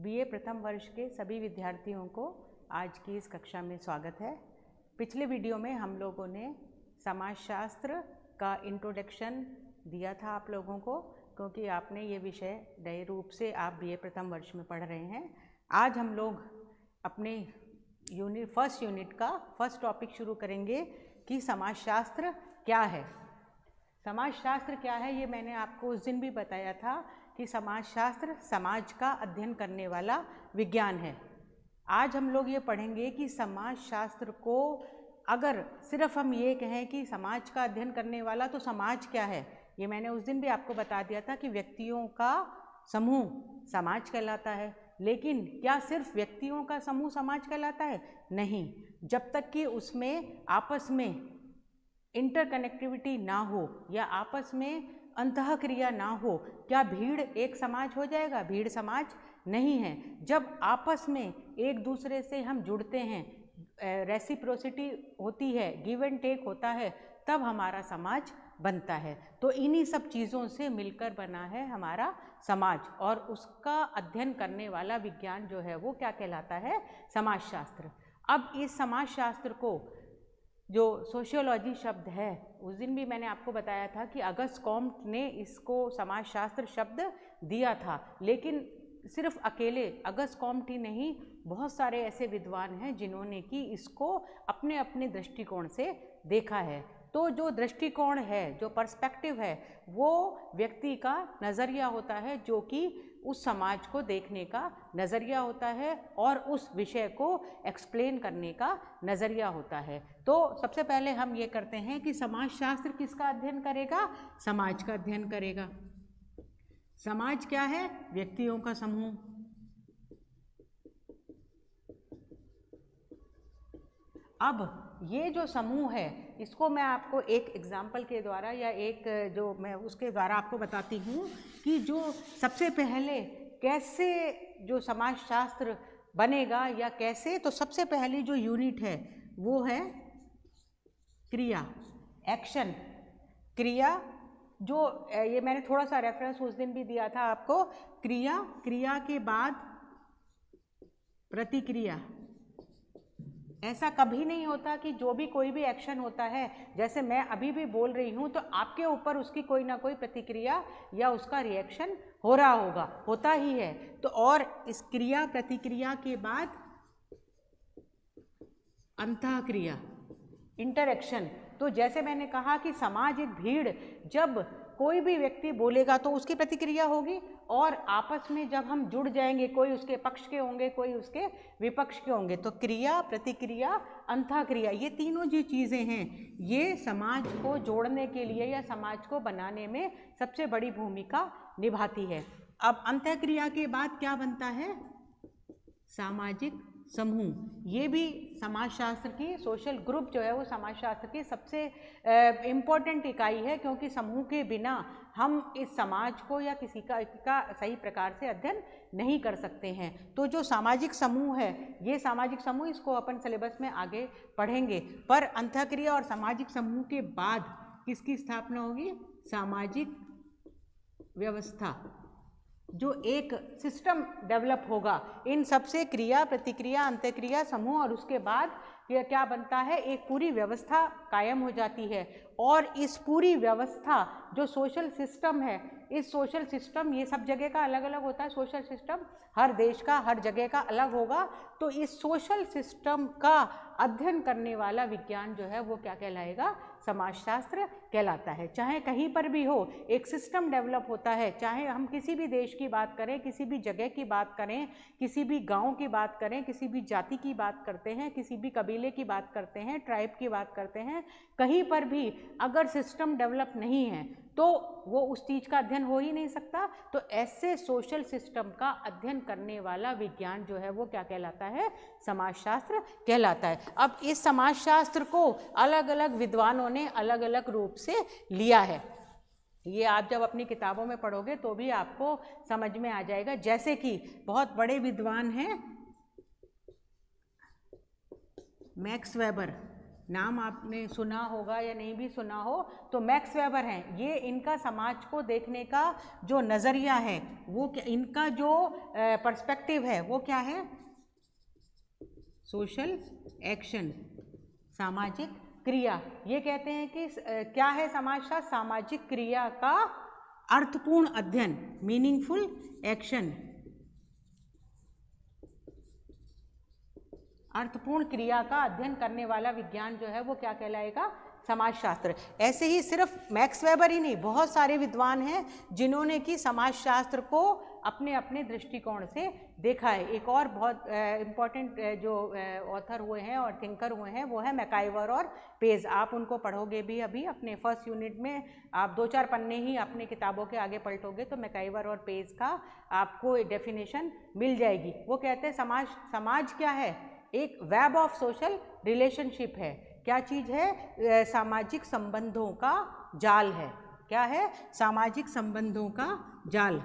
BA प्रथम वर्ष के सभी विद्यार्थियों को आज की इस कक्षा में स्वागत है। पिछले वीडियो में हम लोगों ने समाजशास्त्र का इंट्रोडक्शन दिया था आप लोगों को, क्योंकि आपने ये विषय नए रूप से आप बीए प्रथम वर्ष में पढ़ रहे हैं। आज हम लोग अपने फर्स्ट यूनिट का फर्स्ट टॉपिक शुरू करेंगे कि समाजशास्त्र क्या है। समाजशास्त्र क्या है ये मैंने आपको उस दिन भी बताया था कि समाजशास्त्र समाज का अध्ययन करने वाला विज्ञान है। आज हम लोग ये पढ़ेंगे कि समाजशास्त्र को अगर सिर्फ हम ये कहें कि समाज का अध्ययन करने वाला, तो समाज क्या है। ये मैंने उस दिन भी आपको बता दिया था कि व्यक्तियों का समूह समाज कहलाता है। लेकिन क्या सिर्फ व्यक्तियों का समूह समाज कहलाता है? नहीं, जब तक कि उसमें आपस में इंटरकनेक्टिविटी ना हो या आपस में अंतःक्रिया ना हो, क्या भीड़ एक समाज हो जाएगा? भीड़ समाज नहीं है। जब आपस में एक दूसरे से हम जुड़ते हैं, रेसिप्रोसिटी होती है, गिव एंड टेक होता है, तब हमारा समाज बनता है। तो इन्हीं सब चीज़ों से मिलकर बना है हमारा समाज, और उसका अध्ययन करने वाला विज्ञान जो है वो क्या कहलाता है? समाजशास्त्र। अब इस समाजशास्त्र को जो सोशियोलॉजी शब्द है, उस दिन भी मैंने आपको बताया था कि अगस्त कॉम्ट ने इसको समाजशास्त्र शब्द दिया था। लेकिन सिर्फ अकेले अगस्त कॉम्ट ही नहीं, बहुत सारे ऐसे विद्वान हैं जिन्होंने कि इसको अपने अपने दृष्टिकोण से देखा है। तो जो दृष्टिकोण है, जो पर्सपेक्टिव है, वो व्यक्ति का नज़रिया होता है, जो कि उस समाज को देखने का नज़रिया होता है और उस विषय को एक्सप्लेन करने का नज़रिया होता है। तो सबसे पहले हम ये करते हैं कि समाजशास्त्र किसका अध्ययन करेगा? समाज का अध्ययन करेगा। समाज क्या है? व्यक्तियों का समूह। अब ये जो समूह है, इसको मैं आपको एक एग्जाम्पल के द्वारा या एक जो मैं उसके द्वारा आपको बताती हूँ कि जो सबसे पहले कैसे जो समाजशास्त्र बनेगा या कैसे। तो सबसे पहली जो यूनिट है वो है क्रिया, एक्शन। क्रिया जो ये मैंने थोड़ा सा रेफरेंस उस दिन भी दिया था आपको। क्रिया, क्रिया के बाद प्रतिक्रिया। ऐसा कभी नहीं होता कि जो भी कोई भी एक्शन होता है, जैसे मैं अभी भी बोल रही हूँ, तो आपके ऊपर उसकी कोई ना कोई प्रतिक्रिया या उसका रिएक्शन हो रहा होगा, होता ही है। तो और इस क्रिया प्रतिक्रिया के बाद अंतःक्रिया, इंटरेक्शन। तो जैसे मैंने कहा कि समाज एक भीड़, जब कोई भी व्यक्ति बोलेगा तो उसकी प्रतिक्रिया होगी, और आपस में जब हम जुड़ जाएंगे, कोई उसके पक्ष के होंगे, कोई उसके विपक्ष के होंगे। तो क्रिया, प्रतिक्रिया, अंतःक्रिया, ये तीनों जो चीज़ें हैं, ये समाज को जोड़ने के लिए या समाज को बनाने में सबसे बड़ी भूमिका निभाती है। अब अंतःक्रिया के बाद क्या बनता है? सामाजिक समूह। ये भी समाजशास्त्र की, सोशल ग्रुप जो है वो समाजशास्त्र की सबसे इम्पोर्टेंट इकाई है, क्योंकि समूह के बिना हम इस समाज को या किसी का सही प्रकार से अध्ययन नहीं कर सकते हैं। तो जो सामाजिक समूह है, ये सामाजिक समूह, इसको अपन सिलेबस में आगे पढ़ेंगे। पर अंतःक्रिया और सामाजिक समूह के बाद किसकी स्थापना होगी? सामाजिक व्यवस्था, जो एक सिस्टम डेवलप होगा इन सबसे, क्रिया, प्रतिक्रिया, अंतःक्रिया, समूह, और उसके बाद ये क्या बनता है? एक पूरी व्यवस्था कायम हो जाती है। और इस पूरी व्यवस्था जो सोशल सिस्टम है, इस सोशल सिस्टम, ये सब जगह का अलग अलग होता है सोशल सिस्टम, हर देश का, हर जगह का अलग होगा। तो इस सोशल सिस्टम का अध्ययन करने वाला विज्ञान जो है वो क्या कहलाएगा? समाजशास्त्र कहलाता है। चाहे कहीं पर भी हो, एक सिस्टम डेवलप होता है, चाहे हम किसी भी देश की बात करें, किसी भी जगह की बात करें, किसी भी गांव की बात करें, किसी भी जाति की बात करते हैं, किसी भी कबीले की बात करते हैं, ट्राइब की बात करते हैं, कहीं पर भी अगर सिस्टम डेवलप नहीं है तो वो उस चीज़ का अध्ययन हो ही नहीं सकता। तो ऐसे सोशल सिस्टम का अध्ययन करने वाला विज्ञान जो है वो क्या कहलाता है? समाजशास्त्र कहलाता है। अब इस समाजशास्त्र को अलग अलग विद्वानों ने अलग अलग रूप से लिया है। ये आप जब अपनी किताबों में पढ़ोगे तो भी आपको समझ में आ जाएगा। जैसे कि बहुत बड़े विद्वान हैं मैक्स वेबर। नाम आपने सुना होगा या नहीं भी सुना हो, तो मैक्स वेबर हैं। ये इनका समाज को देखने का जो नज़रिया है वो क्या, इनका जो पर्सपेक्टिव है वो क्या है, सोशल एक्शन, सामाजिक क्रिया। ये कहते हैं कि क्या है समाजशास्त्र, सामाजिक क्रिया का अर्थपूर्ण अध्ययन, मीनिंगफुल एक्शन, अर्थपूर्ण क्रिया का अध्ययन करने वाला विज्ञान जो है वो क्या कहलाएगा, समाजशास्त्र। ऐसे ही सिर्फ मैक्स वेबर ही नहीं, बहुत सारे विद्वान हैं जिन्होंने कि समाजशास्त्र को अपने अपने दृष्टिकोण से देखा है। एक और बहुत इम्पॉर्टेंट जो ऑथर हुए हैं और थिंकर हुए हैं वो है मैकाइवर और पेज। आप उनको पढ़ोगे भी अभी अपने फर्स्ट यूनिट में, आप 2-4 पन्ने ही अपने किताबों के आगे पलटोगे तो मैकाइवर और पेज का आपको डेफिनेशन मिल जाएगी। वो कहते हैं समाज क्या है, एक वेब ऑफ सोशल रिलेशनशिप है। क्या चीज़ है, सामाजिक संबंधों का जाल है। क्या है, सामाजिक संबंधों का जाल।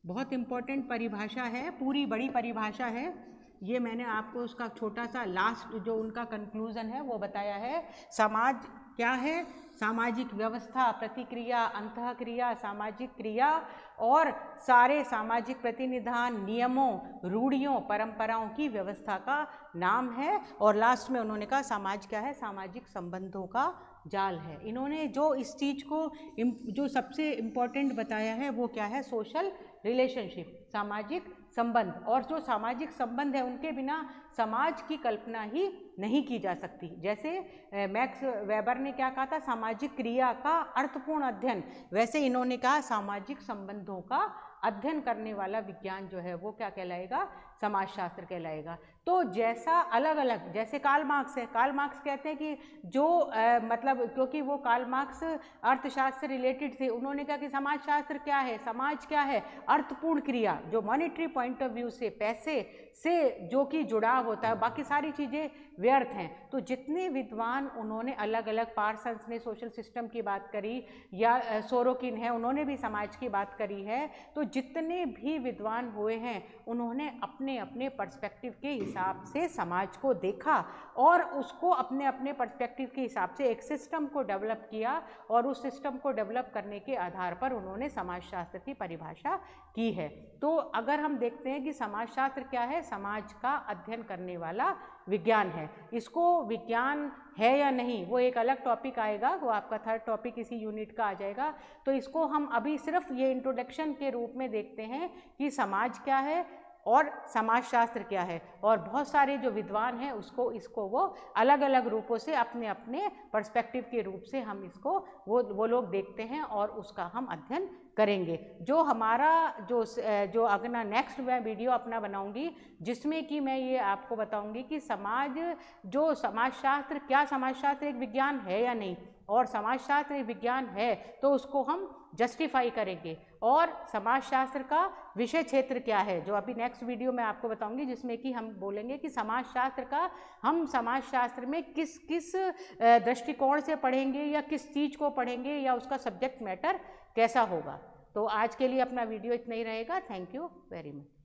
बहुत इम्पोर्टेंट परिभाषा है, पूरी बड़ी परिभाषा है। ये मैंने आपको उसका छोटा सा लास्ट जो उनका कंक्लूजन है वो बताया है। समाज क्या है, सामाजिक व्यवस्था, प्रतिक्रिया, अंतःक्रिया, सामाजिक क्रिया और सारे सामाजिक प्रतिनिधान, नियमों, रूढ़ियों, परंपराओं की व्यवस्था का नाम है। और लास्ट में उन्होंने कहा समाज क्या है, सामाजिक संबंधों का जाल है। इन्होंने जो इस चीज़ को जो सबसे इम्पोर्टेंट बताया है वो क्या है, सोशल रिलेशनशिप, सामाजिक संबंध। और जो सामाजिक संबंध है उनके बिना समाज की कल्पना ही नहीं की जा सकती। जैसे मैक्स वेबर ने क्या कहा था, सामाजिक क्रिया का अर्थपूर्ण अध्ययन, वैसे इन्होंने कहा सामाजिक संबंधों का अध्ययन करने वाला विज्ञान जो है वो क्या कहलाएगा, समाजशास्त्र कहलाएगा। तो जैसा अलग अलग, जैसे कार्ल मार्क्स है, कार्ल मार्क्स कहते हैं कि जो मतलब क्योंकि वो कार्ल मार्क्स अर्थशास्त्र से रिलेटेड थे, उन्होंने कहा कि समाजशास्त्र क्या है, समाज क्या है, अर्थपूर्ण क्रिया, जो मॉनेटरी पॉइंट ऑफ व्यू से, पैसे से जो कि जुड़ाव होता है, बाकी सारी चीज़ें व्यर्थ हैं। तो जितने विद्वान उन्होंने अलग अलग, पार्सन्स ने सोशल सिस्टम की बात करी या सोरोकिन है उन्होंने भी समाज की बात करी है, तो जितने भी विद्वान हुए हैं उन्होंने अपने अपने पर्सपेक्टिव के हिसाब से समाज को देखा और उसको अपने अपने पर्सपेक्टिव के हिसाब से एक सिस्टम को डेवलप किया और उस सिस्टम को डेवलप करने के आधार पर उन्होंने समाजशास्त्र की परिभाषा की है। तो अगर हम देखते हैं कि समाजशास्त्र क्या है, समाज का अध्ययन करने वाला विज्ञान है। इसको विज्ञान है या नहीं वो एक अलग टॉपिक आएगा, वो आपका 3rd टॉपिक इसी यूनिट का आ जाएगा। तो इसको हम अभी सिर्फ ये इंट्रोडक्शन के रूप में देखते हैं कि समाज क्या है और समाजशास्त्र क्या है। और बहुत सारे जो विद्वान हैं इसको वो अलग अलग रूपों से अपने अपने पर्सपेक्टिव के रूप से हम इसको वो लोग देखते हैं और उसका हम अध्ययन करेंगे। जो हमारा जो अगला नेक्स्ट मैं वीडियो अपना बनाऊंगी जिसमें कि मैं ये आपको बताऊंगी कि समाजशास्त्र क्या, समाजशास्त्र एक विज्ञान है या नहीं, और समाजशास्त्र एक विज्ञान है तो उसको हम जस्टिफाई करेंगे। और समाजशास्त्र का विषय क्षेत्र क्या है, जो अभी नेक्स्ट वीडियो में आपको बताऊंगी, जिसमें कि हम बोलेंगे कि समाजशास्त्र का हम समाजशास्त्र में किस किस दृष्टिकोण से पढ़ेंगे या किस चीज़ को पढ़ेंगे या उसका सब्जेक्ट मैटर कैसा होगा। तो आज के लिए अपना वीडियो इतना ही रहेगा। Thank you very much.